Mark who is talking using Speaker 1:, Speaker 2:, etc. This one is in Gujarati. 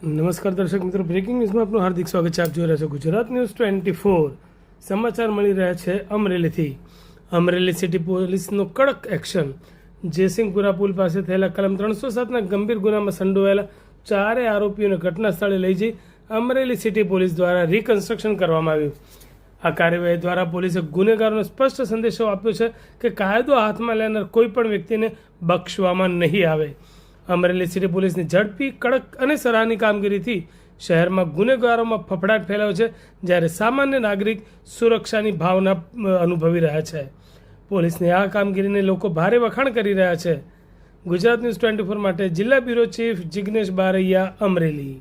Speaker 1: નમસ્કાર દર્શક મિત્રો, બ્રેકિંગ ન્યૂઝમાં આપનું હાર્દિક સ્વાગત છે. આપ જોઈ રહ્યા છો ગુજરાત ન્યૂઝ 24. સમાચાર મળી રહ્યા છે અમરેલીથી. અમરેલી સિટી પોલીસનું કડક એક્શન. જયસિંહપુરા પુલ પાસે થયેલા કલમ 307ના ગંભીર ગુનામાં સંડોવાયેલા 4 આરોપીઓને ઘટના સ્થળે લઈ જઈ અમરેલી સિટી પોલીસ દ્વારા રિકન્સ્ટ્રક્શન કરવામાં આવ્યું. આ કાર્યવાહી દ્વારા પોલીસે ગુનેગારોને સ્પષ્ટ સંદેશો આપ્યો છે કે કાયદો હાથમાં લેનાર કોઈ પણ વ્યક્તિને બક્ષવામાં નહીં આવે. અમરેલી સિટી પોલીસની ઝડપી, કડક અને સરાહનીય કામગીરીથી શહેરમાં ગુનેગારોમાં ફફડાટ ફેલાયો છે, જ્યારે સામાન્ય નાગરિક સુરક્ષાની ભાવના અનુભવી રહ્યા છે. પોલીસની આ કામગીરીને લોકો ભારે વખાણ કરી રહ્યા છે. ગુજરાત ન્યૂઝ 24 માટે જિલ્લા બ્યુરો ચીફ જિગ્નેશ બારૈયા, અમરેલી.